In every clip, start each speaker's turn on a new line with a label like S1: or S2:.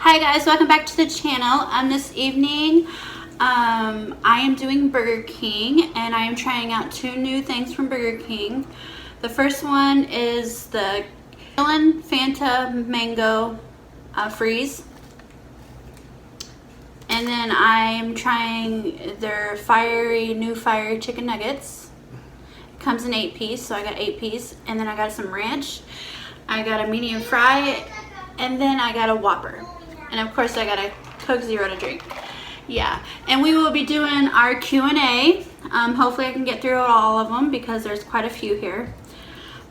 S1: Hi guys, welcome back to the channel. This evening I am doing Burger King and I am trying out 2 new things from Burger King. The first one is the Killin Fanta Mango Freeze. And then I'm trying their new fiery chicken nuggets. It comes in 8-piece, so I got 8-piece. And then I got some ranch. I got a medium fry. And then I got a Whopper. And of course I got a Coke Zero to drink. Yeah, and we will be doing our Q&A. Hopefully I can get through all of them because there's quite a few here.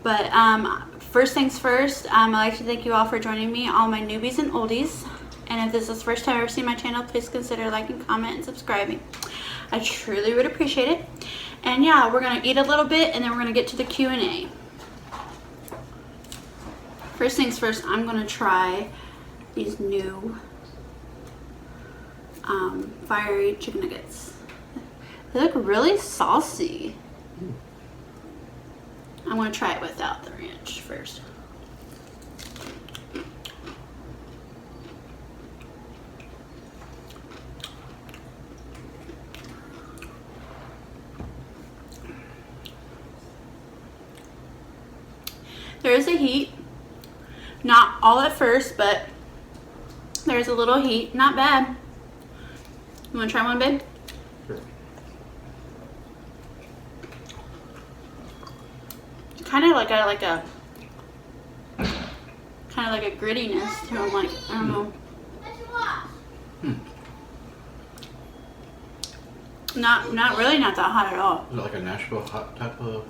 S1: But first things first, I'd like to thank you all for joining me, all my newbies and oldies. And if this is the first time I've seen my channel, please consider liking, comment, and subscribing. I truly would appreciate it. And yeah, we're gonna eat a little bit and then we're gonna get to the Q&A. First things first, I'm gonna try these new fiery chicken nuggets. They look really saucy. I'm gonna try it without the ranch first. There is a heat, not all at first, but there's a little heat. Not bad. You want to try one, babe?
S2: Sure.
S1: Kind of like a grittiness to them. Like, I don't know. Not really, not that hot at all.
S2: Is it like a Nashville hot type of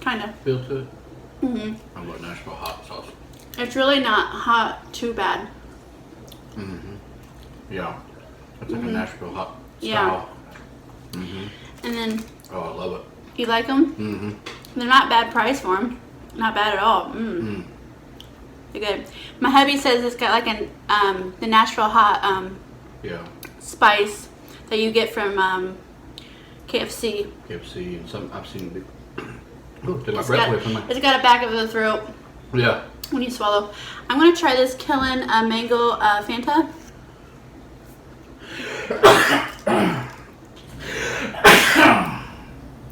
S1: Kind of.
S2: feel to it?
S1: Mhm.
S2: How about Nashville hot sauce?
S1: It's really not hot too bad.
S2: Yeah. It's like a Nashville hot
S1: Yeah.
S2: style.
S1: And then
S2: Oh, I love it.
S1: you like them? They're not bad price for them. Not bad at all. They're good. My hubby says it's got like an the Nashville hot
S2: Yeah.
S1: spice that you get from KFC.
S2: KFC and some I've seen big. Oh, took my
S1: It's
S2: breath
S1: got,
S2: away from me.
S1: it's got a back of the throat
S2: Yeah.
S1: when you swallow. I'm gonna try this Killin mango Fanta.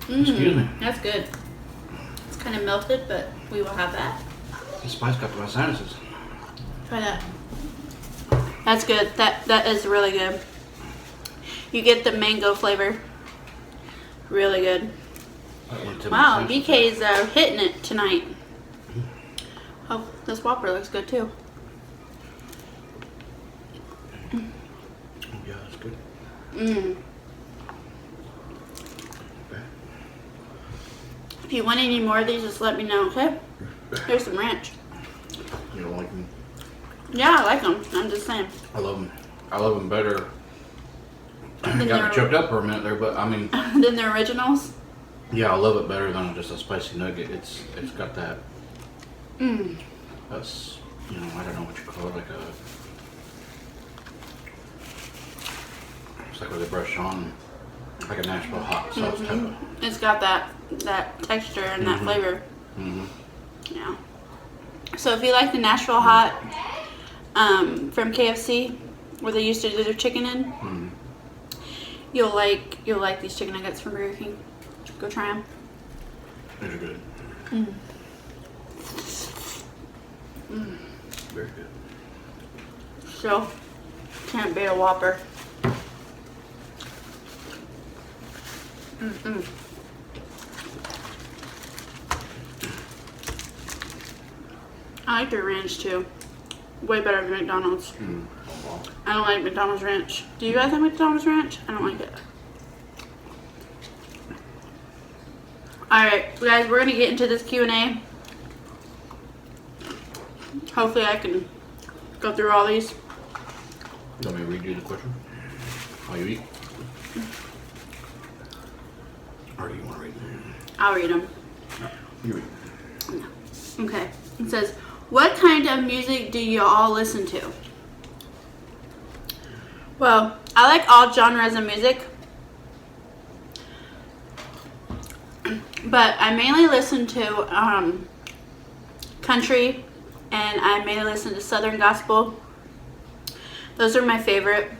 S2: Excuse me.
S1: That's good. It's kind of melted, but we will have that.
S2: The spice got to my sinuses.
S1: Try that. That's good. That is really good. You get the mango flavor. Really good.
S2: That went to my
S1: Wow,
S2: sinuses.
S1: BK's hitting it tonight. Oh, this Whopper looks good too.
S2: Oh, yeah, that's good. Okay.
S1: If you want any more of these, just let me know, okay? Here's some ranch.
S2: You don't like them?
S1: Yeah, I like them. I'm just saying.
S2: I love them. I love them better.
S1: Then
S2: Got me choked up for a minute there, but I mean,
S1: Than the originals.
S2: yeah, I love it better than just a spicy nugget. It's got that. That's, you know, I don't know what you call it, like a. It's like where they brush on, like a Nashville hot sauce type of.
S1: It's got that texture and that flavor. Yeah. So if you like the Nashville hot from KFC, where they used to do their chicken in, you'll like these chicken nuggets from Burger King. Go try them.
S2: They're good. Very good.
S1: So can't beat a Whopper. I like their ranch too. Way better than McDonald's.
S2: Oh, wow.
S1: I don't like McDonald's ranch. Do you guys like McDonald's ranch? I don't like it. Alright, guys, we're going to get into this Q&A. Hopefully I can go through all these.
S2: You want me to read you the question? While you eat? Or do you want to read them?
S1: I'll read them.
S2: You read.
S1: Okay. It says, what kind of music do you all listen to? Well, I like all genres of music. But I mainly listen to country, and I mainly listen to Southern gospel. Those are my favorite.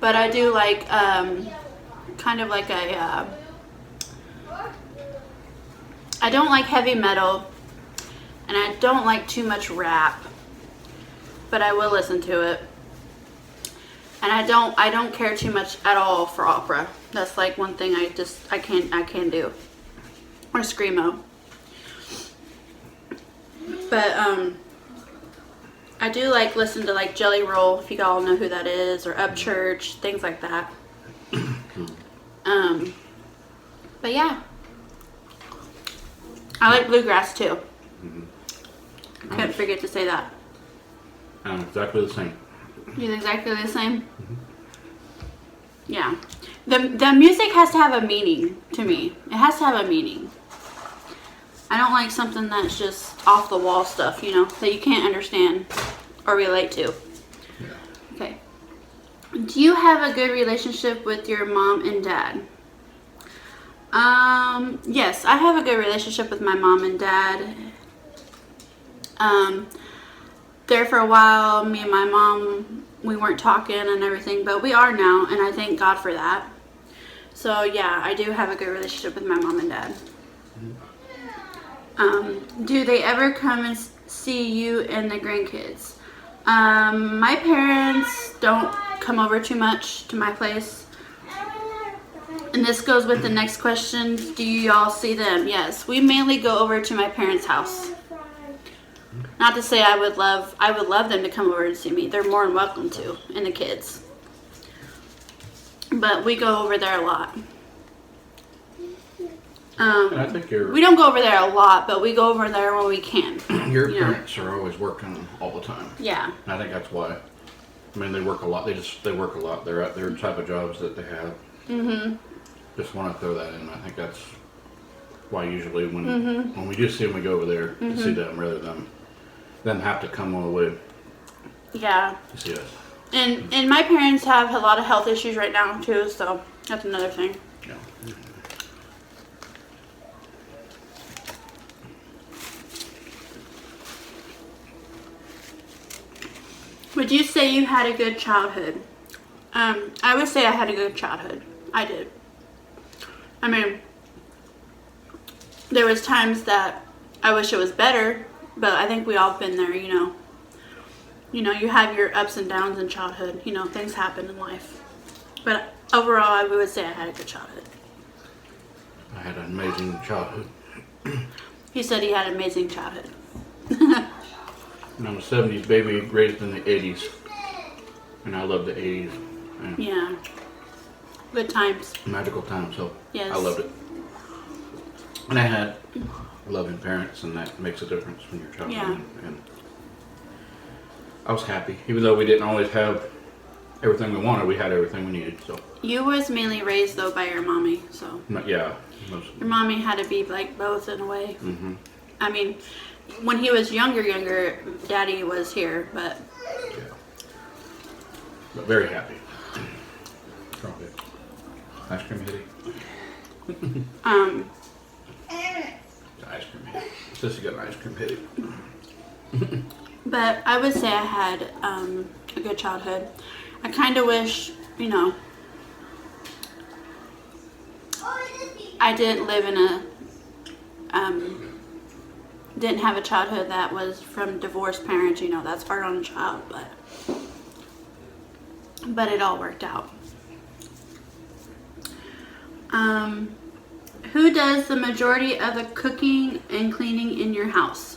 S1: But I do like kind of like a I don't like heavy metal, and I don't like too much rap, but I will listen to it. And I don't care too much at all for opera. That's like one thing I can't do. Or screamo. But I do like listen to like Jelly Roll, if you all know who that is, or Upchurch, things like that. But yeah. I like bluegrass too. Couldn't forget to say that.
S2: I'm exactly the same.
S1: You're exactly the same? Yeah. The music has to have a meaning to me. It has to have a meaning. I don't like something that's just off the wall stuff, you know, that you can't understand or relate to.
S2: Yeah.
S1: Okay. Do you have a good relationship with your mom and dad? Yes, I have a good relationship with my mom and dad. There for a while, me and my mom, we weren't talking and everything, but we are now, and I thank God for that. So yeah, I do have a good relationship with my mom and dad. Do they ever come and see you and the grandkids? My parents don't come over too much to my place. And this goes with the next question. Do y'all see them? Yes, we mainly go over to my parents' house. Not to say I would love them to come over and see me. They're more than welcome to, and the kids. But we go over there a lot.
S2: And I think
S1: We don't go over there a lot, but we go over there when we can.
S2: your parents are always working all the time.
S1: Yeah.
S2: And I think that's why. I mean, they work a lot. They work a lot. They're at their type of jobs that they have. Just want to throw that in. I think that's why usually when we do see them, we go over there to see them rather than them have to come all the way
S1: Yeah.
S2: to see us.
S1: And my parents have a lot of health issues right now too, so that's another thing.
S2: Yeah.
S1: Would you say you had a good childhood? I would say I had a good childhood. I did. I mean, there was times that I wish it was better, but I think we all been there, you know. You know, you have your ups and downs in childhood. You know, things happen in life. But overall, I would say I had a good childhood.
S2: I had an amazing childhood.
S1: He said he had an amazing childhood.
S2: And I'm a 70s baby raised in the 80s. And I love the 80s.
S1: Yeah. Good times.
S2: Magical time, so
S1: Yes.
S2: I loved it. And I had loving parents, and that makes a difference when you're a child.
S1: Yeah.
S2: And I was happy. Even though we didn't always have everything we wanted, we had everything we needed. So
S1: You was mainly raised, though, by your mommy, so.
S2: yeah.
S1: Your mommy had to be, like, both in a way.
S2: Mm-hmm.
S1: I mean, when he was younger, Daddy was here, but...
S2: Yeah. But very happy. Probably. Ice cream hitty. Ice cream hitty. Sissy got an ice cream hitty.
S1: But I would say I had a good childhood. I kind of wish, you know, I didn't live in a, didn't have a childhood that was from divorced parents. You know, that's hard on a child, but it all worked out. Who does the majority of the cooking and cleaning in your house?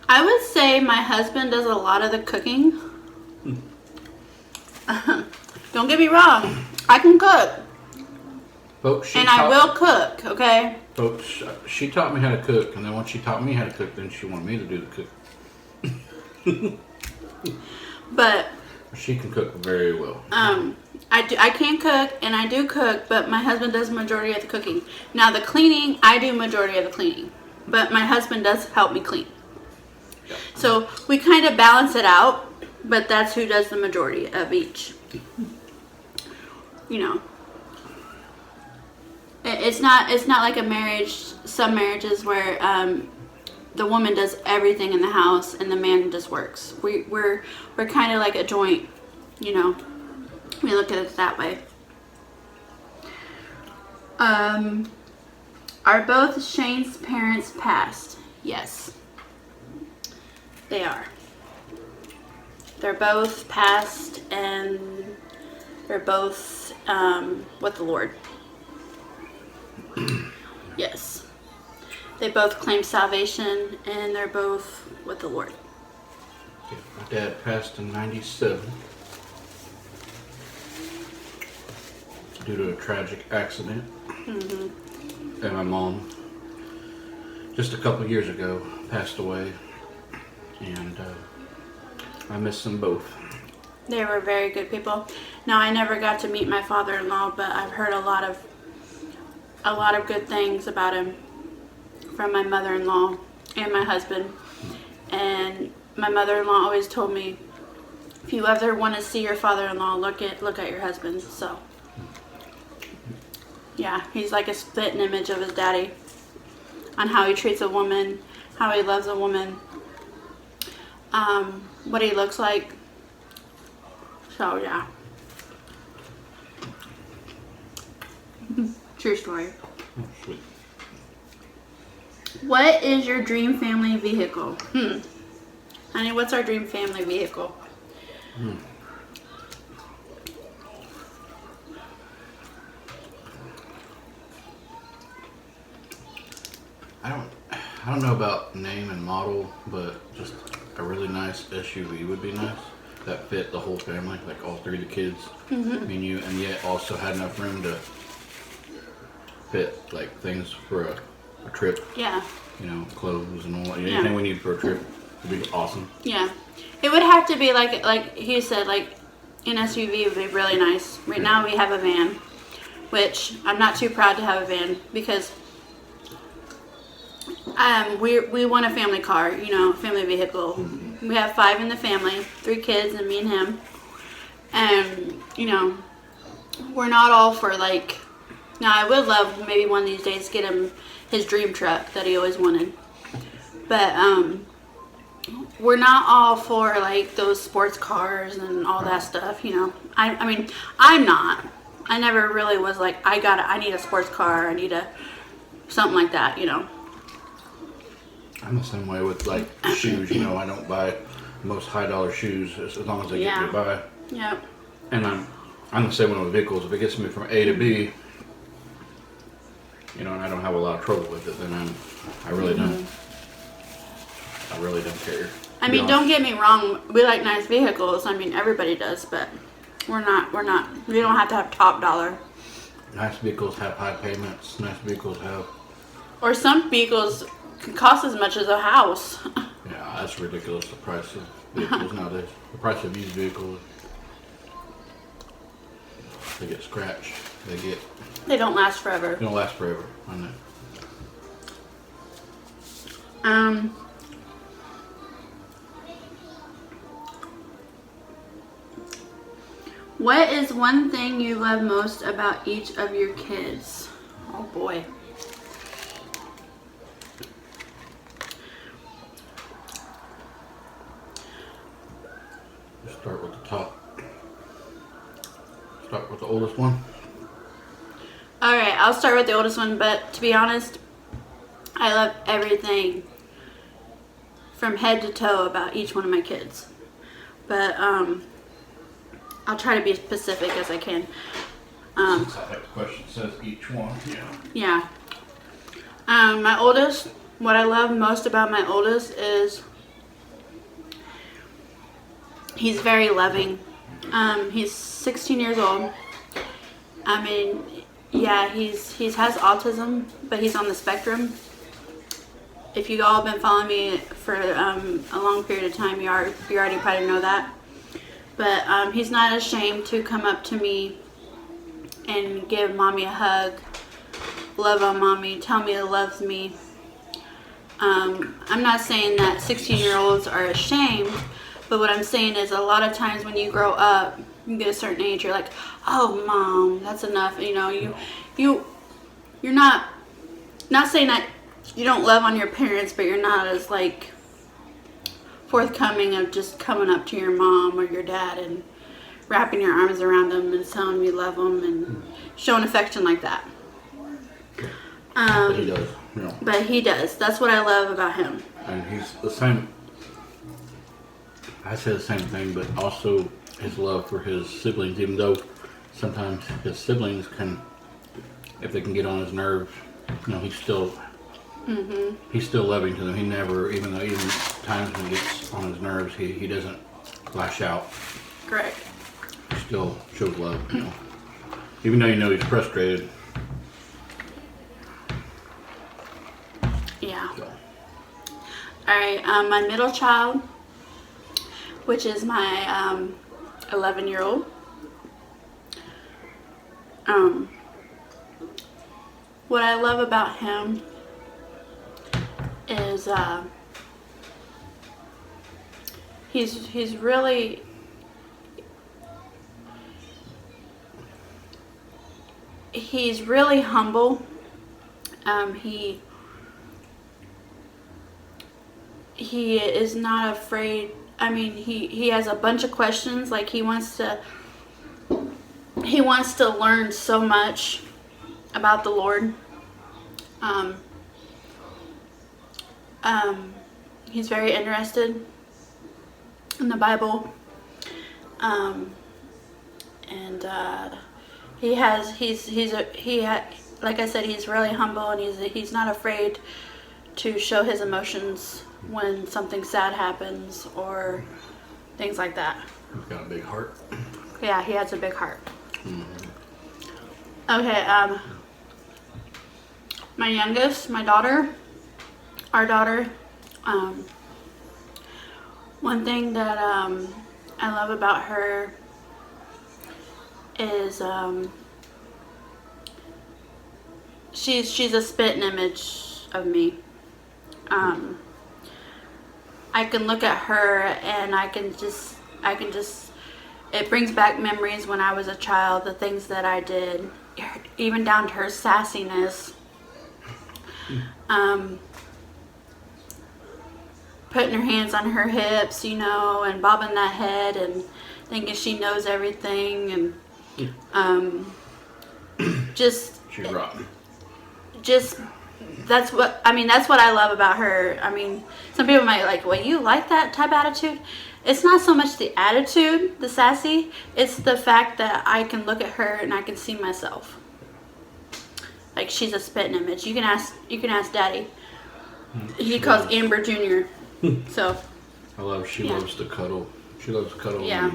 S1: I would say my husband does a lot of the cooking. Don't get me wrong, I can cook.
S2: Folks,
S1: I will cook, okay?
S2: Folks, she taught me how to cook, and then once she taught me how to cook, then she wanted me to do the cook.
S1: But
S2: she can cook very well.
S1: I can cook and I do cook, but my husband does majority of the cooking. Now the cleaning, I do majority of the cleaning, but my husband does help me clean.
S2: Yeah.
S1: So we kind of balance it out, but that's who does the majority of each. You know, it's not like a marriage. Some marriages where the woman does everything in the house and the man just works. We're kind of like a joint, you know. We look at it that way. Are both Shane's parents passed? Yes, they are. They're both passed, and they're both with the Lord. Yes. They both claim salvation, and they're both with the Lord.
S2: Yeah, my dad passed in 97 due to a tragic accident. Mm-hmm. And my mom, just a couple years ago, passed away. And I miss them both.
S1: They were very good people. Now, I never got to meet my father-in-law, but I've heard a lot of good things about him from my mother-in-law and my husband. And my mother-in-law always told me, if you ever want to see your father-in-law, look at your husband. So, yeah, he's like a spit image of his daddy on how he treats a woman, how he loves a woman, what he looks like. So, yeah. True story.
S2: Oh, sweet.
S1: What is your dream family vehicle? Honey, what's our dream family vehicle?
S2: I don't know about name and model, but just a really nice SUV would be nice. That fit the whole family, like all three of the kids, me and you, and yet also had enough room to fit like things for a trip.
S1: Yeah.
S2: You know, clothes and all anything we need for a trip would be awesome.
S1: Yeah. It would have to be like he said, like an SUV would be really nice. Right now we have a van, which I'm not too proud to have a van because we want a family car, you know, family vehicle. Mm-hmm. We have 5 in the family, 3 kids and me and him. And, you know, we're not all for like, now I would love maybe one of these days to get him his dream truck that he always wanted. But we're not all for like those sports cars and all that stuff, you know. I mean, I'm not. I never really was like, I need a sports car, I need something like that, you know.
S2: I'm the same way with like shoes, you know. I don't buy the most high dollar shoes as long as they get me by.
S1: Yeah.
S2: And I'm the same one with vehicles. If it gets me from A to B, you know, and I don't have a lot of trouble with it, then I really don't care.
S1: I mean, don't get me wrong. We like nice vehicles. I mean, everybody does, but we don't have to have top dollar.
S2: Nice vehicles have high payments. Nice vehicles have.
S1: Or some vehicles can cost as much as a house.
S2: Yeah, that's ridiculous. The price of vehicles nowadays. The price of used vehicles. They get scratched.
S1: They don't last forever.
S2: They don't last forever. I know.
S1: What is one thing you love most about each of your kids? Oh boy.
S2: Start with the top. Start with the oldest one.
S1: Alright, I'll start with the oldest one, but to be honest, I love everything from head to toe about each one of my kids. But I'll try to be as specific as I can.
S2: Since I have the question says each one,
S1: yeah. My oldest, what I love most about my oldest is he's very loving. He's 16 years old. I mean, yeah, he has autism, but he's on the spectrum. If you all been following me for a long period of time, you already probably know that. But he's not ashamed to come up to me and give mommy a hug, love on mommy, tell me he loves me. I'm not saying that 16-year-olds are ashamed, but what I'm saying is a lot of times when you grow up, you get a certain age, you're like, oh mom, that's enough. You know, you're not saying that you don't love on your parents, but you're not as like forthcoming of just coming up to your mom or your dad and wrapping your arms around them and telling them you love them and showing affection like that.
S2: But he does, you know.
S1: But he does. That's what I love about him.
S2: And he's the same. I say the same thing, but also his love for his siblings, even though sometimes his siblings can, if they can get on his nerves, you know, he's still loving to them. He never, even times when he gets on his nerves, he doesn't lash out.
S1: Correct.
S2: He still shows love, you know. Even though you know he's frustrated.
S1: Yeah.
S2: So.
S1: Alright, my middle child, which is my 11-year-old. What I love about him is he's really humble. He is not afraid. I mean, he has a bunch of questions. Like he wants to learn so much about the Lord. He's very interested in the Bible. Like I said, he's really humble, and he's not afraid to show his emotions when something sad happens or things like that.
S2: He's got a big heart.
S1: Yeah, he has a big heart.
S2: Mm-hmm.
S1: Okay, my youngest, our daughter, one thing that I love about her is she's a spitting image of me. I can look at her and I can just it brings back memories when I was a child, the things that I did, even down to her sassiness. Putting her hands on her hips, you know, and bobbing that head and thinking she knows everything, and she's rotten. That's what I love about her. I mean, some people might like, well, you like that type of attitude? It's not so much the attitude, the sassy, it's the fact that I can look at her and I can see myself. Like, she's a spitting image. You can ask Daddy. He calls Amber Jr. So
S2: She loves to cuddle. She loves to cuddle.
S1: Yeah.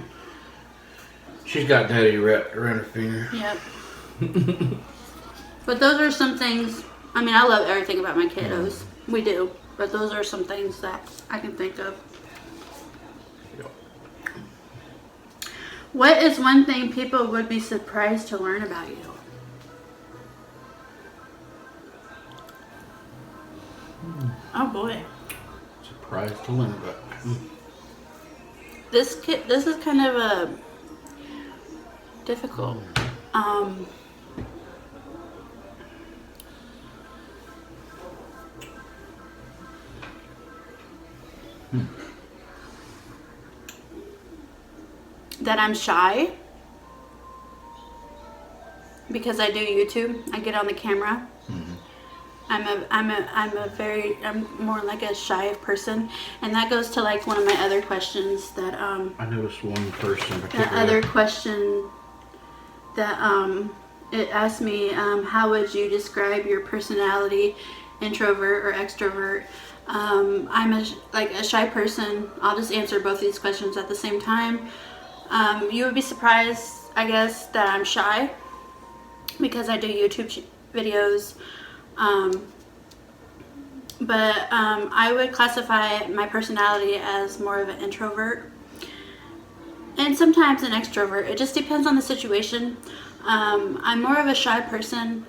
S2: She's got Daddy wrapped around her finger.
S1: Yep. But those are some things. I mean, I love everything about my kiddos. We do. But those are some things that I can think of.
S2: Yep.
S1: What is one thing people would be surprised to learn about you? Oh boy.
S2: Surprised to learn about.
S1: This is kind of a difficult. That I'm shy because I do YouTube. I get on the camera.
S2: Mm-hmm.
S1: I'm more like a shy person, and that goes to like one of my other questions that
S2: I noticed one person in particular.
S1: that other question that it asked me, how would you describe your personality, introvert or extrovert? I'm a shy person. I'll just answer both these questions at the same time. You would be surprised, I guess, that I'm shy because I do YouTube videos. But I would classify my personality as more of an introvert and sometimes an extrovert. It just depends on the situation. I'm more of a shy person.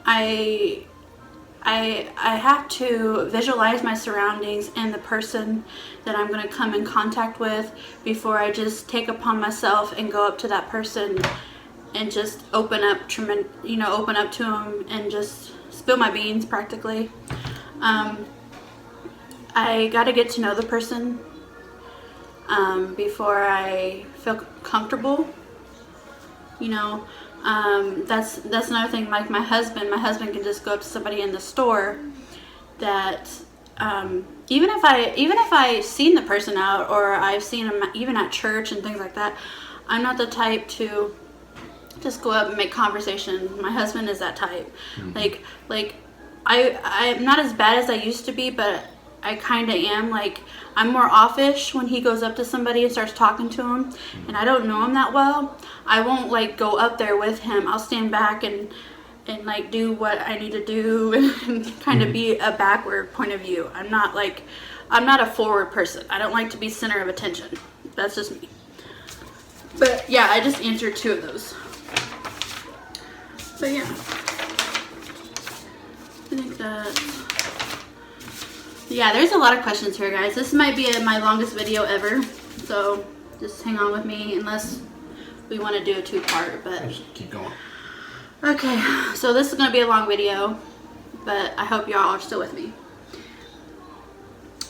S1: I have to visualize my surroundings and the person that I'm going to come in contact with before I just take upon myself and go up to that person and just open up to them and just spill my beans practically. I got to get to know the person before I feel comfortable. You know, that's another thing. Like my husband can just go up to somebody in the store that even if I seen the person out, or I've seen them even at church and things like that, I'm not the type to just go up and make conversation. My husband is that type. Like I'm not as bad as I used to be, but I kind of am. Like, I'm more offish when he goes up to somebody and starts talking to him, and I don't know him that well. I won't like go up there with him. I'll stand back and like do what I need to do and kind of be a backward point of view. I'm not a forward person. I don't like to be center of attention. That's just me. But yeah, I just answered 2 of those. But yeah, I think that, yeah, there's a lot of questions here, guys. This might be my longest video ever, so just hang on with me unless we want to do a 2-part, but
S2: just keep going.
S1: Okay, so this is going to be a long video, but I hope y'all are still with me.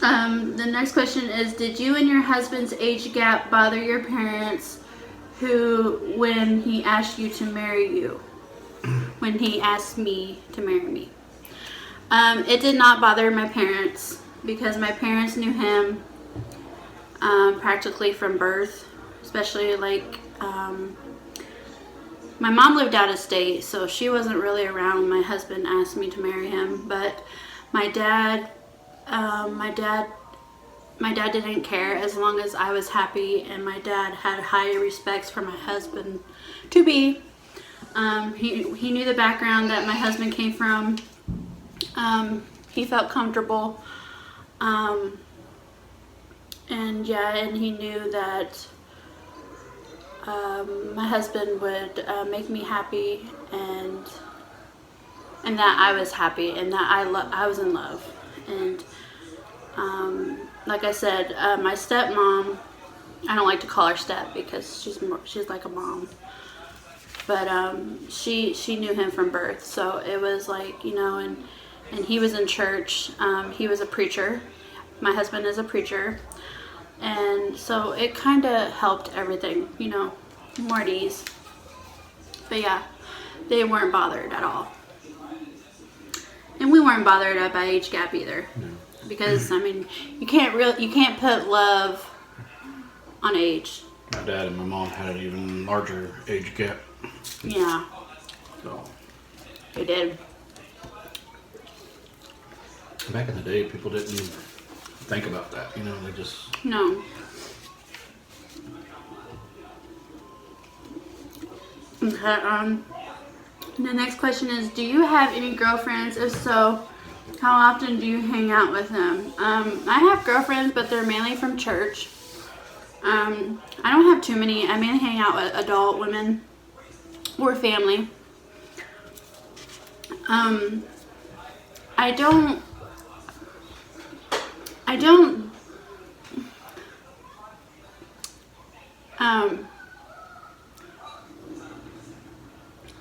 S1: The next question is, did you and your husband's age gap bother your parents when he asked you to marry you? When he asked me to marry me? It did not bother my parents because my parents knew him practically from birth, especially like my mom lived out of state, so she wasn't really around when my husband asked me to marry him. But my dad didn't care as long as I was happy, and my dad had high respects for my husband to be. He knew the background that my husband came from. He felt comfortable, and he knew that my husband would make me happy, and that I was happy, and that I was in love. And like I said, my stepmom, I don't like to call her step because she's like a mom, but she knew him from birth, so it was like, you know, and he was in church. He was a preacher. My husband is a preacher. And so it kind of helped everything, you know, more at ease. But yeah, they weren't bothered at all. And we weren't bothered by age gap either. No. Because, I mean, you can't put love on age.
S2: My dad and my mom had an even larger age gap.
S1: Yeah.
S2: So.
S1: They did.
S2: Back in the day, people didn't think about that, you know, they just...
S1: No. Okay, the next question is, do you have any girlfriends? If so, how often do you hang out with them? I have girlfriends, but they're mainly from church. I don't have too many. I mainly hang out with adult women or family. I don't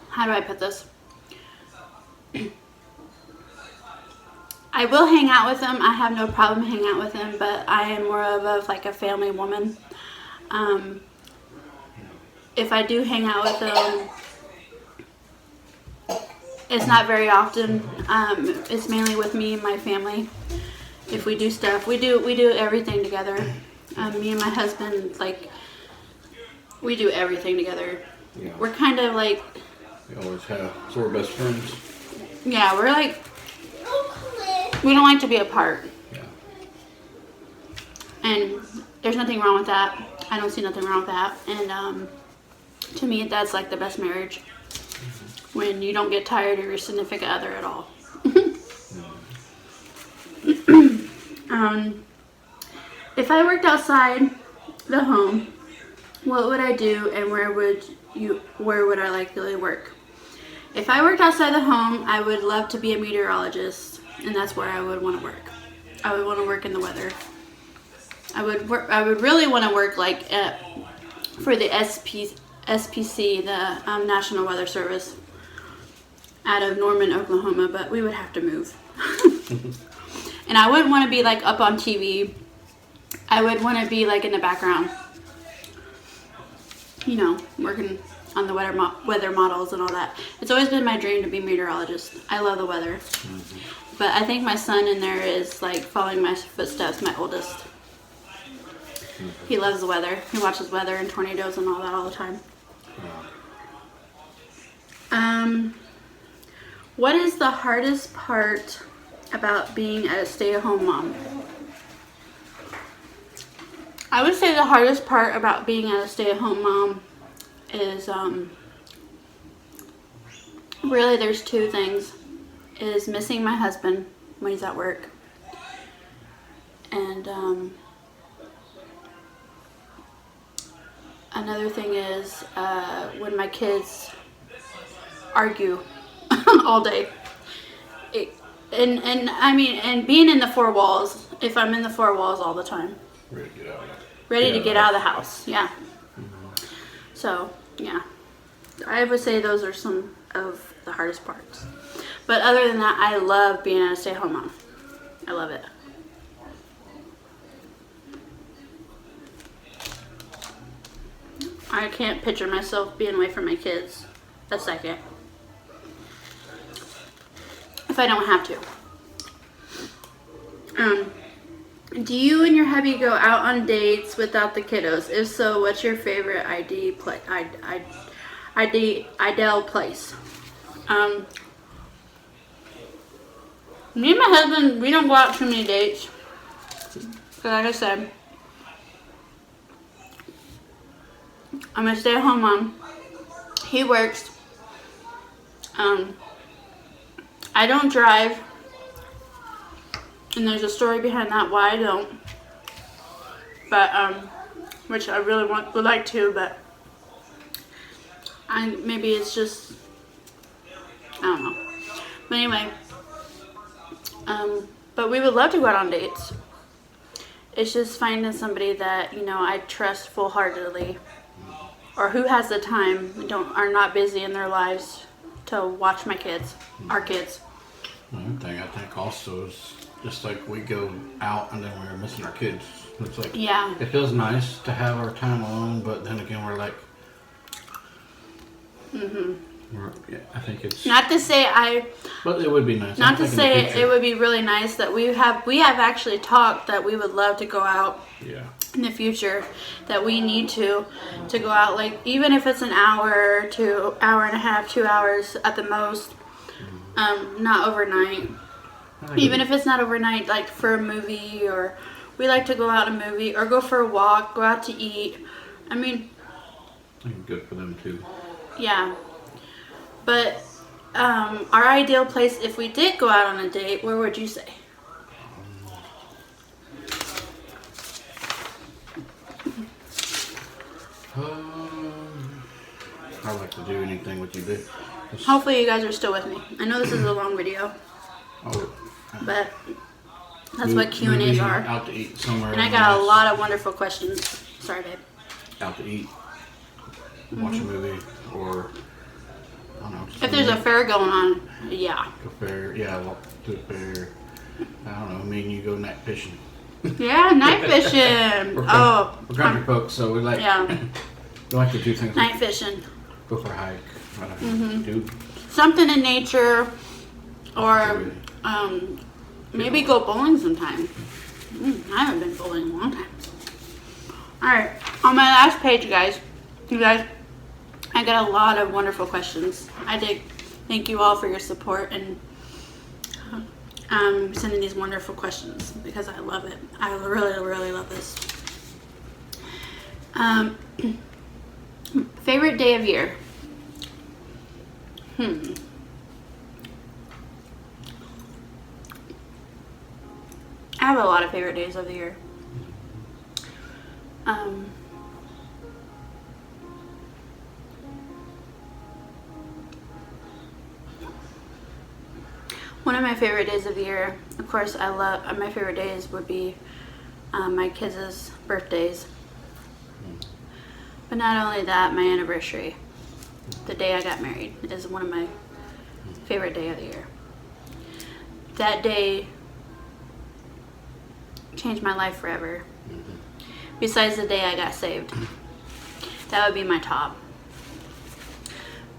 S1: how do I put this? I will hang out with them. I have no problem hanging out with them, but I am more of like a family woman. If I do hang out with them, it's not very often. It's mainly with me and my family. If we do stuff, we do everything together. Me and my husband, like, we do everything together.
S2: Yeah.
S1: We're kind of like...
S2: We always have. So we're best friends.
S1: Yeah, we're like... We don't like to be apart.
S2: Yeah.
S1: And there's nothing wrong with that. I don't see nothing wrong with that. And to me, that's like the best marriage. When you don't get tired of your significant other at all. If I worked outside the home, what would I do, and where would I likely work? If I worked outside the home, I would love to be a meteorologist, and that's where I would want to work. I would want to work in the weather. I would really want to work like for the SPC, the National Weather Service, out of Norman, Oklahoma, but we would have to move. And I wouldn't want to be like up on TV. I would want to be like in the background, you know, working on the weather models and all that. It's always been my dream to be a meteorologist. I love the weather. But I think my son in there is like following my footsteps, my oldest. He loves the weather. He watches weather and tornadoes and all that all the time. What is the hardest part about being a stay-at-home mom? I would say the hardest part about being a stay-at-home mom is really there's two things. Is missing my husband when he's at work, and another thing is when my kids argue all day. And I mean, and being in the four walls, if I'm in the four walls all the time. Ready to get out of the house, yeah. So, yeah. I would say those are some of the hardest parts. But other than that, I love being a stay-at-home mom. I love it. I can't picture myself being away from my kids a second. If I don't have to. Do you and your hubby go out on dates without the kiddos? If so, what's your favorite ideal place? Me and my husband, we don't go out too many dates. Because like I said, I'm a stay-at-home mom. He works. I don't drive. And there's a story behind that why I don't. But, which I really would like to, but maybe it's just, I don't know. But anyway, but we would love to go out on dates. It's just finding somebody that, you know, I trust full-heartedly, or who has the time, are not busy in their lives to watch my kids, our kids.
S2: One thing I think also is just like we go out and then we're missing our kids. It's like,
S1: yeah,
S2: it feels nice to have our time alone, but then again we're like, I think it's
S1: not to say
S2: but it would be nice.
S1: Not to say it would be really nice that we have actually talked that we would love to go out.
S2: Yeah.
S1: In the future, that we need to go out, like even if it's an hour to hour and a half, 2 hours at the most, not overnight. Even if it's not overnight, like for a movie, or we like to go out a movie or go for a walk, go out to eat. I mean,
S2: I think good for them too.
S1: Yeah, but our ideal place, if we did go out on a date, where would you say?
S2: I like to do anything with you, babe.
S1: Hopefully you guys are still with me. I know this is a long video, but that's what Q&As are.
S2: Out to eat somewhere.
S1: And I got a lot of wonderful questions. Sorry, babe.
S2: Out to eat, watch a movie, or I don't know.
S1: If there's a fair going on, yeah.
S2: A fair, yeah, walk to a fair. I don't know. Me and you go night fishing.
S1: Yeah, night fishing.
S2: We're country folks, so we like.
S1: Yeah.
S2: We like to do things.
S1: Night fishing.
S2: Go for a hike. I don't know. Do
S1: something in nature, or maybe go bowling sometime. I haven't been bowling in a long time. Alright, on my last page, you guys, I got a lot of wonderful questions. I did. Thank you all for your support and sending these wonderful questions, because I love it. I really, really love this. Favorite day of year? I have a lot of favorite days of the year. One of my favorite days of the year, of course, my favorite days would be my kids' birthdays. But not only that, my anniversary, the day I got married, is one of my favorite day of the year. That day changed my life forever. Besides the day I got saved. That would be my top.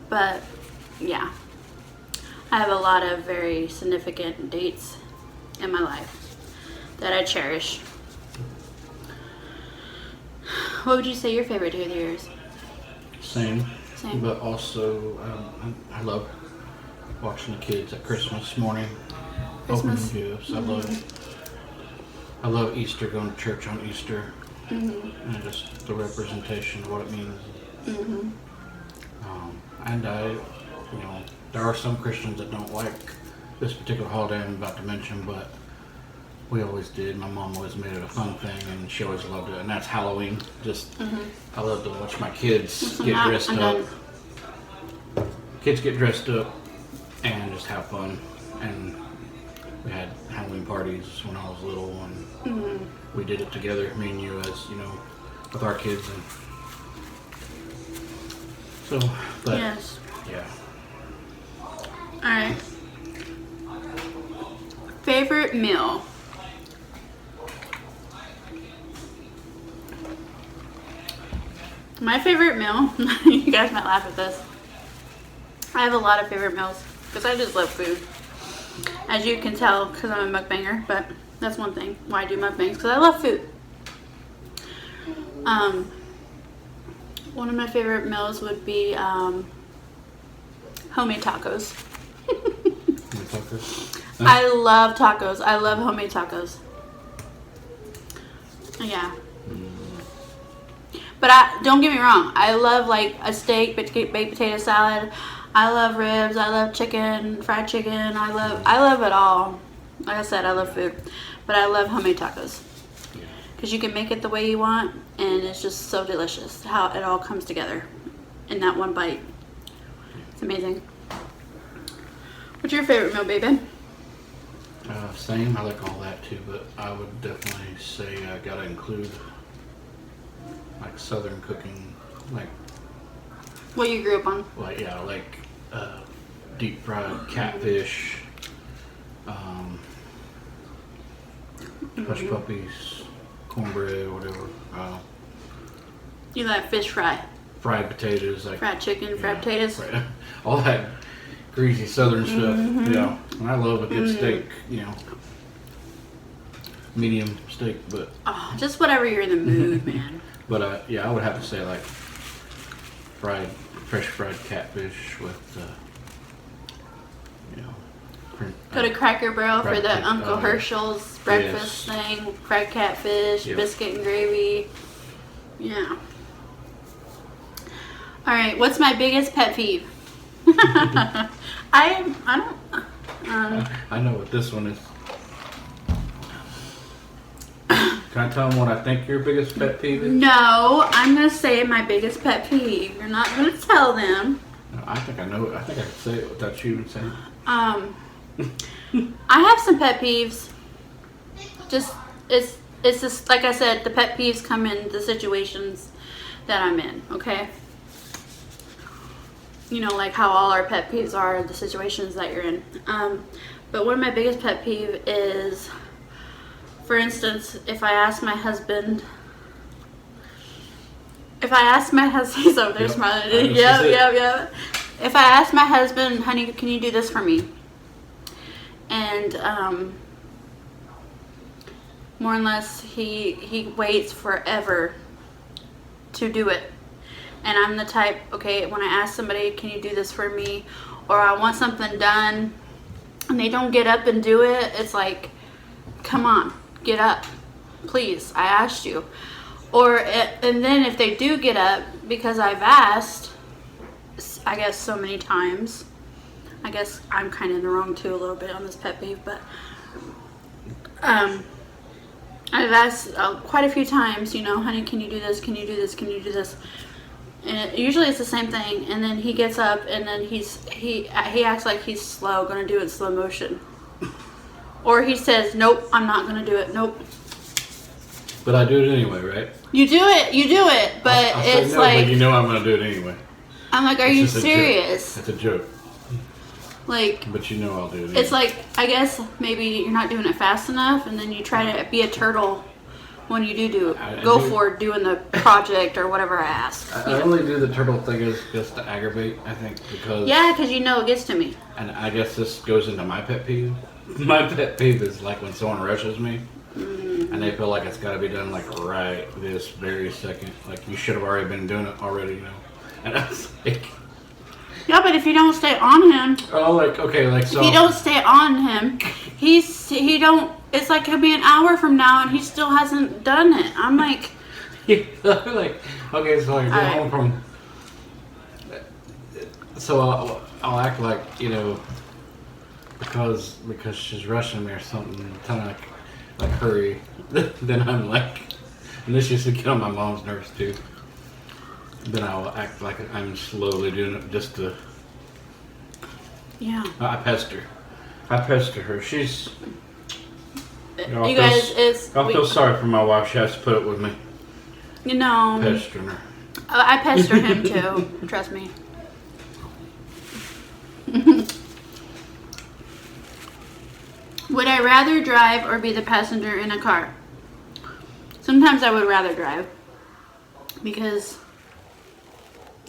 S1: But, yeah. I have a lot of very significant dates in my life that I cherish. What would you say your favorite day of the year is?
S2: Same.
S1: Same.
S2: But also, I love watching the kids at Christmas morning.
S1: Christmas.
S2: Opening gifts. I love Easter, going to church on Easter. And just the representation of what it means. And there are some Christians that don't like this particular holiday I'm about to mention, but we always did. My mom always made it a fun thing, and she always loved it. And that's Halloween. I love to watch my kids get dressed up. Kids get dressed up and just have fun. And we had Halloween parties when I was little, and we did it together, me and you, as with our kids. And so, but
S1: Yes.
S2: yeah.
S1: Alright. Favorite meal? My favorite meal, you guys might laugh at this. I have a lot of favorite meals because I just love food. As you can tell, because I'm a mukbanger, but that's one thing why I do mukbangs, because I love food. One of my favorite meals would be homemade tacos. I love tacos. I love homemade tacos. Yeah. But don't get me wrong. I love like a steak, baked potato salad. I love ribs. I love chicken, fried chicken. I love it all. Like I said, I love food, but I love homemade tacos because you can make it the way you want, and it's just so delicious how it all comes together in that one bite. It's amazing. What's your favorite meal, baby?
S2: Same. I like all that too, but I would definitely say I gotta include like Southern cooking, like
S1: what you grew up on.
S2: Like deep fried catfish, hush puppies, cornbread, whatever.
S1: You like fish fry,
S2: fried potatoes, like
S1: fried chicken, fried potatoes,
S2: all that greasy Southern stuff. Yeah, and I love a good steak. Medium steak, but
S1: just whatever you're in the mood, man.
S2: But I would have to say like fresh fried catfish with
S1: Go to Cracker Barrel for the Uncle Herschel's breakfast thing. Fried catfish, biscuit and gravy. Yeah. All right. What's my biggest pet peeve? I
S2: know what this one is. Can I tell them what I think your biggest pet peeve is?
S1: No, I'm gonna say my biggest pet peeve. You're not gonna tell them.
S2: No, I think I know it. I think I can say it without you saying it.
S1: I have some pet peeves. It's just like I said, the pet peeves come in the situations that I'm in, okay? Like how all our pet peeves are the situations that you're in. But one of my biggest pet peeve is, for instance, if I ask my husband, he's over there smiling. Yep. If I ask my husband, honey, can you do this for me? And more or less, he waits forever to do it. And I'm the type, okay, when I ask somebody, can you do this for me? Or I want something done, and they don't get up and do it, it's like, come on, get up. Please, I asked you. And then if they do get up, because I've asked, I guess so many times, I guess I'm kind of in the wrong too a little bit on this pet peeve, but I've asked quite a few times, honey, can you do this? Can you do this? Can you do this? And usually it's the same thing, and then he gets up, and then he acts like he's gonna do it in slow motion, or he says, "Nope, I'm not gonna do it. Nope."
S2: But I do it anyway, right?
S1: You do it, but
S2: I'll
S1: it's
S2: say no,
S1: like
S2: but I'm gonna do it anyway.
S1: I'm like, are you serious?
S2: It's a joke.
S1: Like,
S2: but you know I'll do it.
S1: it's like, I guess maybe you're not doing it fast enough, and then you try to be a turtle when you do go for doing the project or whatever I ask.
S2: I only do the turtle thing is just to aggravate, I think, because...
S1: Yeah, because you know it gets to me.
S2: And I guess this goes into my pet peeve. My pet peeve is like when someone rushes me, and they feel like it's got to be done like right this very second. Like you should have already been doing it already, you know. And I was like...
S1: Yeah, but if you don't stay on him...
S2: Oh, like, okay, like so...
S1: If you don't stay on him, he don't... It's like he'll be an hour from now and he still hasn't done it. I'm like...
S2: like, okay, so I get home from... So I'll act like, you know, because she's rushing me or something, kind of like hurry. Then I'm like... And this used to get on my mom's nerves, too. Then I'll act like I'm slowly doing it just to...
S1: Yeah.
S2: I pester her. She's...
S1: You guys,
S2: I feel sorry for my wife. She has to put up with me.
S1: You know...
S2: Pestering her.
S1: I pester him, too. Trust me. Would I rather drive or be the passenger in a car? Sometimes I would rather drive. Because...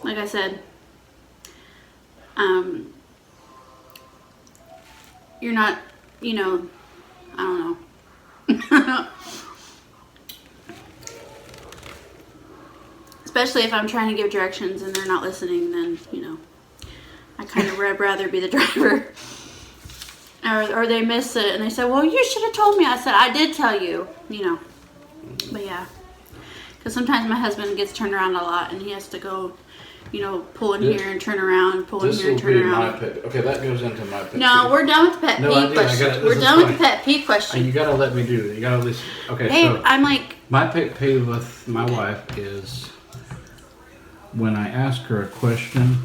S1: Like I said, you're not, you know, I don't know. Especially if I'm trying to give directions and they're not listening, then, you know, I kind of would rather be the driver. Or they miss it and they say, well, you should have told me. I said, I did tell you, you know. But yeah. Because sometimes my husband gets turned around a lot and he has to go... You know, pull in here and turn around, pull in here and turn around.
S2: My pet. Okay, that goes into my pet.
S1: No, we're done with the pet peeve question. We're done with the pet peeve question.
S2: You gotta let me do it. You gotta at least. Okay,
S1: hey,
S2: so
S1: I'm like.
S2: My pet peeve with my wife is when I ask her a question,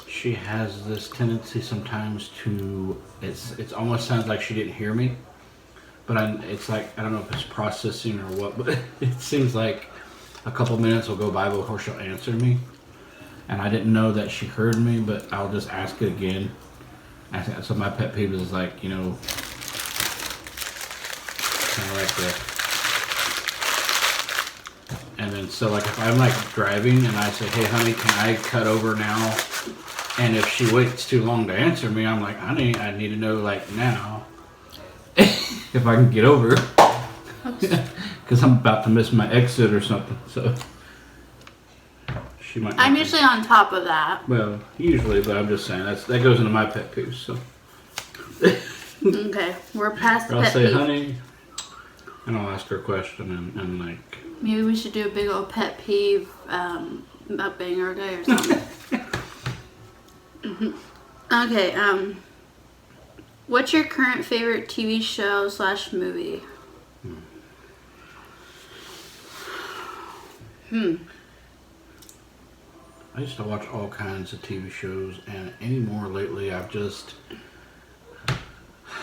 S2: she has this tendency sometimes to. It's almost sounds like she didn't hear me, but it's like I don't know if it's processing or what, but it seems like a couple minutes will go by before she'll answer me. And I didn't know that she heard me, but I'll just ask it again. So my pet peeve is like, you know, kind of like that. And then so like if I'm like driving and I say, hey honey, can I cut over now? And if she waits too long to answer me, I'm like, honey, I need to know like now if I can get over. Because I'm about to miss my exit or something, so... She might
S1: I'm usually on top of that.
S2: Well, usually, but I'm just saying that goes into my pet peeves. So.
S1: Okay, we're past the
S2: I'll
S1: pet
S2: say,
S1: peeve.
S2: honey, and I'll ask her a question and like.
S1: Maybe we should do a big old pet peeve mukbang or something. Okay. What's your current favorite TV show / movie?
S2: I used to watch all kinds of TV shows, and anymore lately, I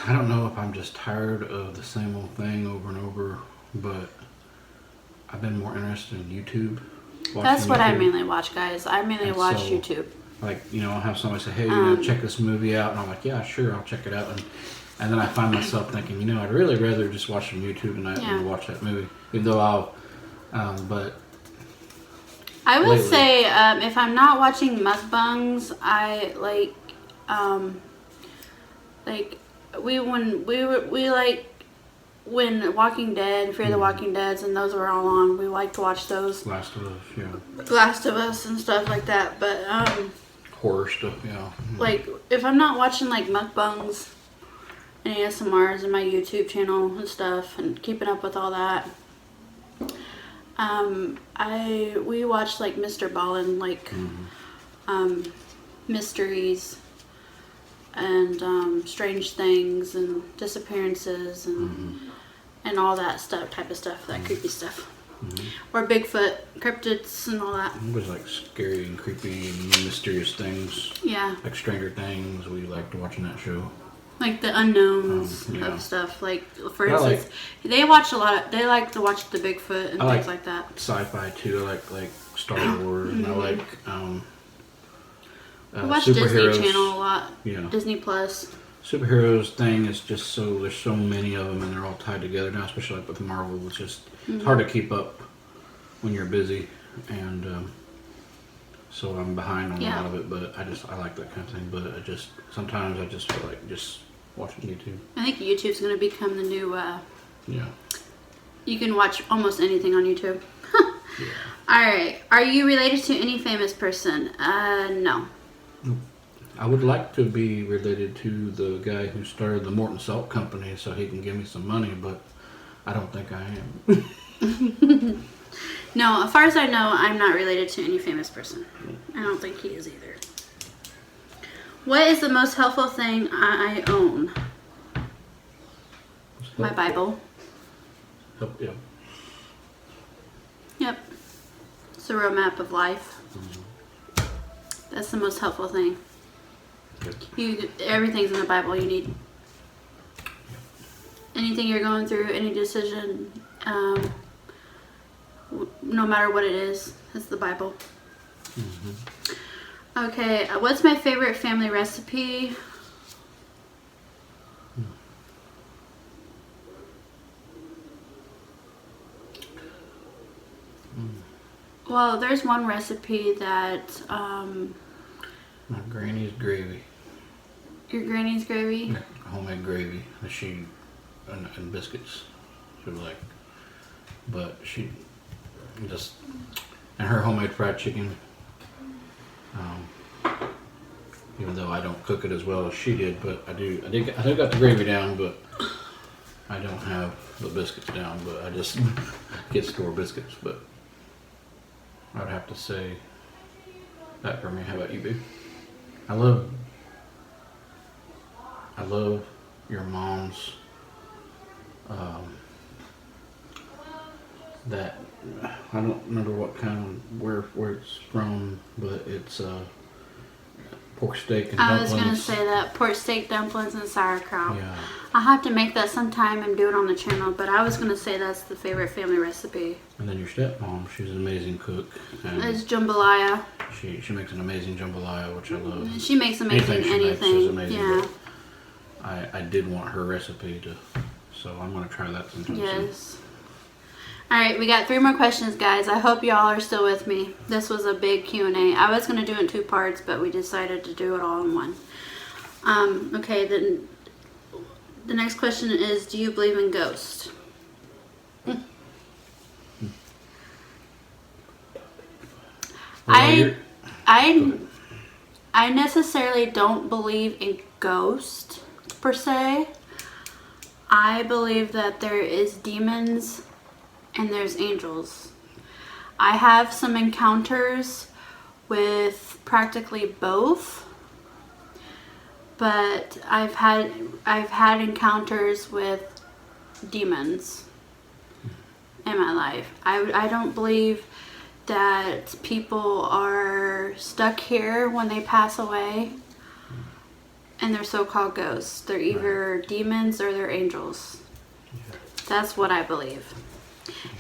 S2: don't know if I'm just tired of the same old thing over and over, but I've been more interested in YouTube.
S1: That's what I mainly watch, guys. I mainly watch YouTube.
S2: Like, you know, I'll have somebody say, hey, you know, check this movie out, and I'm like, yeah, sure, I'll check it out, and then I find myself thinking, you know, I'd really rather just watch some YouTube and watch that movie, even though but...
S1: I would say if I'm not watching mukbangs, I like when Walking Dead, Fear the Walking Deads, and those were all on. We like to watch those.
S2: Last of Us, yeah.
S1: Last of Us and stuff like that. But
S2: horror stuff, yeah.
S1: Like if I'm not watching like mukbangs and ASMRs in my YouTube channel and stuff, and keeping up with all that. We watched like Mr. Ballin, like mysteries and strange things and disappearances and all that type of stuff, that creepy stuff. Or Bigfoot, cryptids and all that.
S2: It was like scary and creepy and mysterious things.
S1: Yeah.
S2: Like Stranger Things, we liked watching that show.
S1: Like the unknowns of stuff. Like, for instance, they like to watch the Bigfoot and things like that.
S2: Sci-fi too. I like Star Wars, and I like
S1: I watch Disney
S2: superheroes.
S1: Channel a lot.
S2: Yeah.
S1: Disney Plus.
S2: Superheroes thing is just so, there's so many of them and they're all tied together now, especially like with Marvel. It's just it's hard to keep up when you're busy, and so I'm behind on a lot of it. But I like that kind of thing. But sometimes I just feel like just watching YouTube.
S1: I think YouTube's going to become the new.
S2: Yeah.
S1: You can watch almost anything on YouTube.
S2: Yeah.
S1: All right. Are you related to any famous person? No.
S2: Nope. I would like to be related to the guy who started the Morton Salt Company so he can give me some money, but I don't think I am.
S1: No, as far as I know, I'm not related to any famous person. I don't think he is either. What is the most helpful thing I own? My Bible.
S2: Yeah.
S1: Yep. It's a roadmap of life. That's the most helpful thing. Everything's in the Bible you need. Anything you're going through, any decision, no matter what it is, it's the Bible. Okay, what's my favorite family recipe? Well, there's one recipe that
S2: My granny's gravy.
S1: Your granny's gravy?
S2: Yeah, homemade gravy that and biscuits. She would like, but she just, and her homemade fried chicken. Even though I don't cook it as well as she did, but I got the gravy down, but I don't have the biscuits down. But I just get store biscuits. But I'd have to say that for me. How about you, babe? I love your mom's that I don't remember what kind of where it's from, but it's pork steak and dumplings.
S1: I was gonna say that pork steak, dumplings, and sauerkraut.
S2: Yeah.
S1: I'll have to make that sometime and do it on the channel, but I was gonna say that's the favorite family recipe.
S2: And then your stepmom, she's an amazing cook. And
S1: it's jambalaya.
S2: She makes an amazing jambalaya, which I love.
S1: She makes amazing anything.
S2: She's amazing.
S1: Yeah.
S2: I did want her recipe so I'm gonna try that sometime.
S1: Yes. All right, we got 3 more questions, guys. I hope y'all are still with me. This was a big Q&A. I was going to do it in 2 parts, but we decided to do it all in one. Okay, then the next question is, do you believe in ghosts? I necessarily don't believe in ghosts per se. I believe that there is demons and there's angels. I have some encounters with practically both, but I've had encounters with demons in my life. I don't believe that people are stuck here when they pass away and they're so-called ghosts. They're either demons or they're angels. That's what I believe.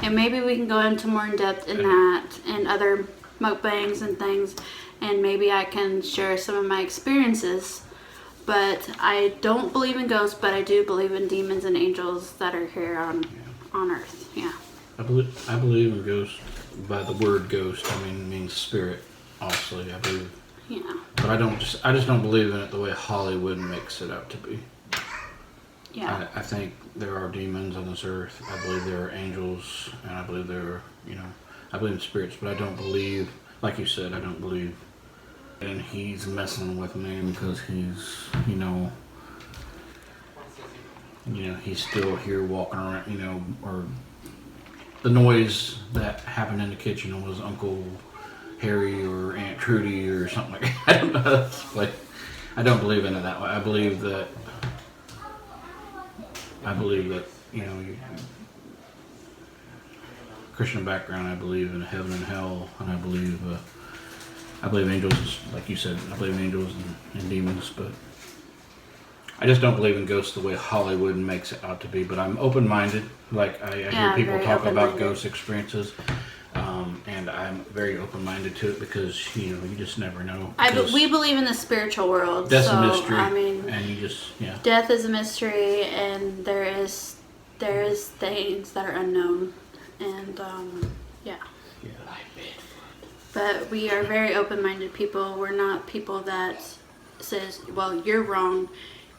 S1: And maybe we can go into more in depth in that and other mukbangs and things, and maybe I can share some of my experiences. But I don't believe in ghosts, but I do believe in demons and angels that are here on Earth. Yeah.
S2: I believe in ghosts by the word ghost. I mean, it means spirit. Obviously, I believe.
S1: Yeah.
S2: But I just don't believe in it the way Hollywood makes it out to be.
S1: Yeah.
S2: I think there are demons on this earth. I believe there are angels, and I believe there are, I believe in spirits, but I don't believe, like you said, I don't believe. And he's messing with me because he's, he's still here walking around, or the noise that happened in the kitchen was Uncle Harry or Aunt Trudy or something like that. I don't know how to explain. I don't believe in it that way. I believe that, Christian background, I believe in heaven and hell, and I believe angels, like you said, I believe in angels and demons, but I just don't believe in ghosts the way Hollywood makes it out to be. But I'm open-minded. Like I hear people talk about ghost experiences. And I'm very open-minded to it because you just never know.
S1: We believe in the spiritual world.
S2: That's
S1: so,
S2: a mystery.
S1: I mean,
S2: and you just
S1: death is a mystery, and there is things that are unknown, and yeah. But we are very open-minded people. We're not people that says, "Well, you're wrong.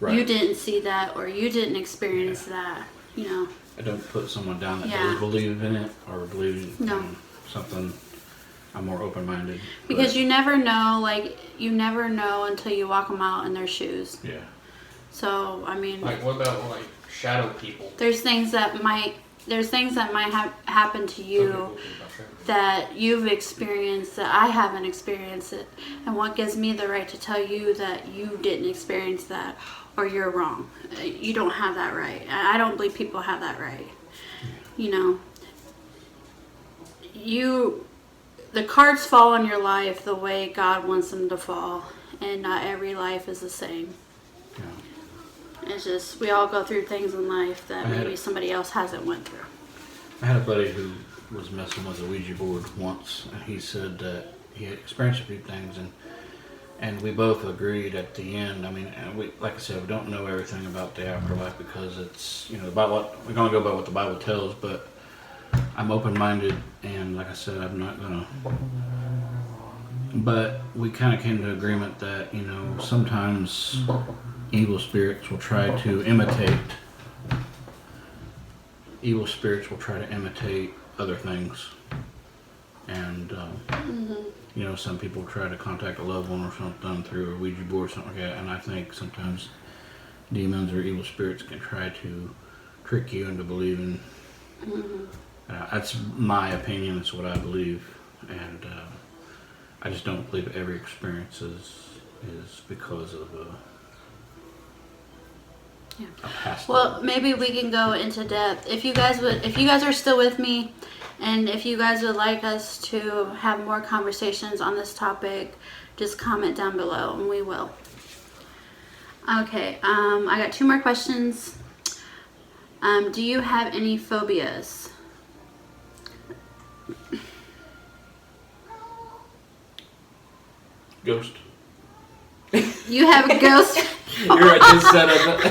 S1: Right. You didn't see that, or you didn't experience that."
S2: I don't put someone down that does believe in it or believe in something. I'm more open-minded.
S1: Because you never know, you never know until you walk them out in their shoes.
S2: Yeah.
S1: So, I mean...
S3: what about, shadow people?
S1: There's things that might happen to you that you've experienced that I haven't experienced it. And what gives me the right to tell you that you didn't experience that or you're wrong? You don't have that right. I don't believe people have that right. The cards fall in your life the way God wants them to fall, and not every life is the same. Yeah. It's just, we all go through things in life that maybe somebody else hasn't went through.
S2: I had a buddy who was messing with a Ouija board once, and he said that he had experienced a few things, and we both agreed at the end. I mean, we, like I said, we don't know everything about the afterlife because it's, the Bible, we're going to go by what the Bible tells, but I'm open-minded, and like I said, I'm not going to. But we kind of came to agreement that, sometimes evil spirits will try to imitate. Evil spirits will try to imitate other things. And, some people try to contact a loved one or something through a Ouija board or something like that. And I think sometimes demons or evil spirits can try to trick you into believing. That's my opinion. It's what I believe. And I just don't believe every experience is because of a past.
S1: Well, maybe we can go into depth. If you guys are still with me, and if you guys would like us to have more conversations on this topic, just comment down below and we will. Okay, I got 2 more questions. Do you have any phobias?
S2: Ghost.
S1: You have a ghost?
S2: You're at this set of it.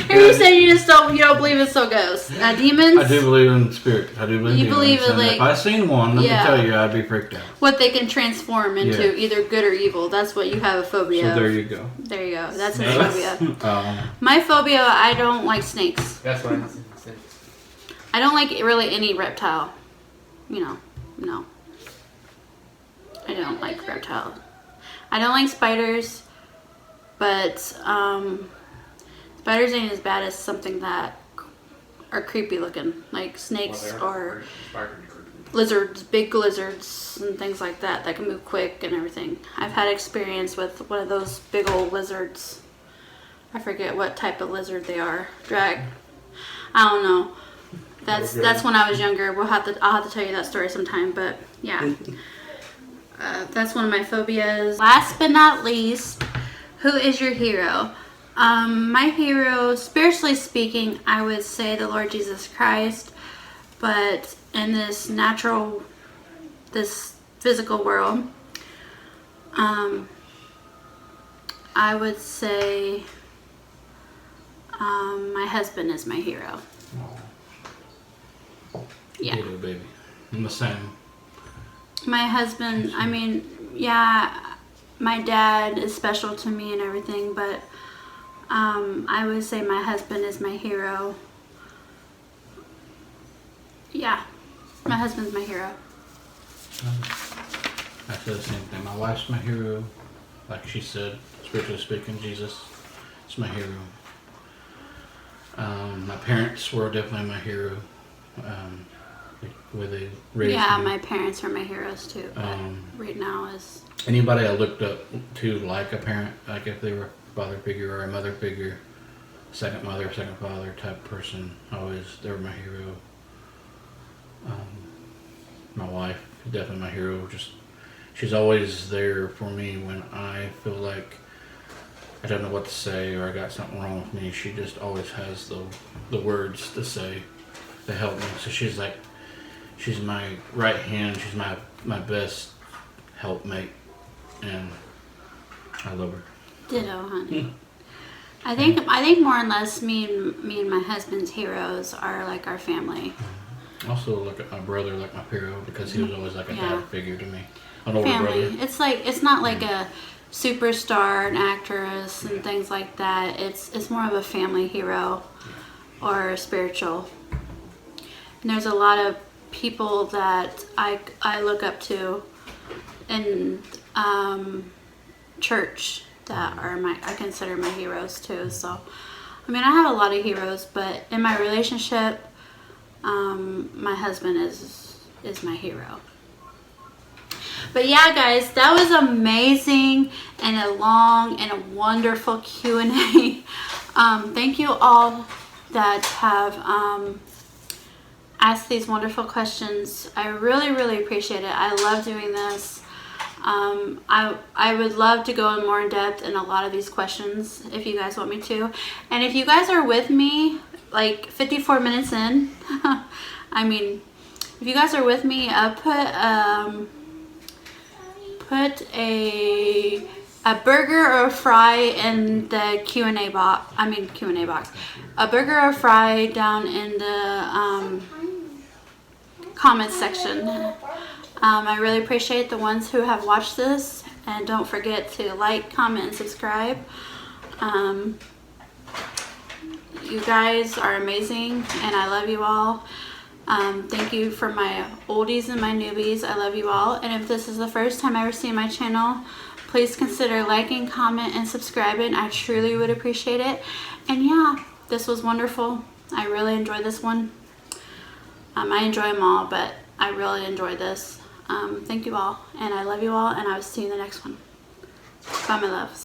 S1: You said you don't believe in ghosts. Demons?
S2: I do believe in spirits. I do believe in demons.
S1: Believe in,
S2: if I seen one, let me tell you, I'd be freaked out.
S1: What they can transform into, either good or evil. That's what you have a phobia of.
S2: So there you go.
S1: There you go. That's a phobia. My phobia, I don't like snakes.
S3: That's what I'm saying.
S1: I don't like really any reptile. No. I don't like reptiles. I don't like spiders. But spiders ain't as bad as something that are creepy looking, like snakes or lizards, big lizards and things like that can move quick and everything. I've had experience with one of those big old lizards. I forget what type of lizard they are. I don't know. That's when I was younger. I'll have to tell you that story sometime. But yeah, that's one of my phobias. Last but not least. Who is your hero? My hero, spiritually speaking, I would say the Lord Jesus Christ. But in this physical world, I would say my husband is my hero. Yeah.
S2: Ditto, baby. I'm the same.
S1: My husband, I mean, my dad is special to me and everything, but I would say my husband is my hero. Yeah, my husband's my hero.
S2: I feel the same thing. My wife's my hero. Like she said, spiritually speaking, Jesus is my hero. My parents were definitely my hero. Where they raised me.
S1: My parents are my heroes too. But right now is...
S2: Anybody I looked up to like a parent, like if they were a father figure or a mother figure, second mother, second father type person, they were my hero. My wife is definitely my hero. She's always there for me when I feel like I don't know what to say or I got something wrong with me. She just always has the words to say to help me. So she's she's my right hand. She's my best helpmate, and I love her.
S1: Ditto, honey. I think more or less me and my husband's heroes are like our family.
S2: Also, look at my brother like my hero because he was always like a
S1: Yeah.
S2: dad figure to me. An older
S1: Family.
S2: brother.
S1: It's not like a superstar, an actress, and things like that. It's more of a family hero or spiritual. And there's a lot of people that I look up to in church that are I consider my heroes too. So, I mean, I have a lot of heroes, but in my relationship, my husband is my hero. But yeah, guys, that was amazing and a long and a wonderful Q&A. Thank you all that have asked these wonderful questions. I really, really appreciate it. I love doing this. I would love to go in more in depth in a lot of these questions if you guys want me to. And if you guys are with me, like 54 minutes in, I mean, if you guys are with me, put a burger or a fry in the Q&A box. Q&A box. A burger or a fry down in the comments section. I really appreciate the ones who have watched this, and don't forget to like, comment, and subscribe. You guys are amazing, and I love you all. Thank you for my oldies and my newbies. I love you all. And if this is the first time ever seeing my channel, please consider liking, comment, and subscribing. I truly would appreciate it. And yeah, this was wonderful. I really enjoyed this one. I enjoy them all, but I really enjoyed this. Thank you all, and I love you all, and I will see you in the next one. Bye, my loves.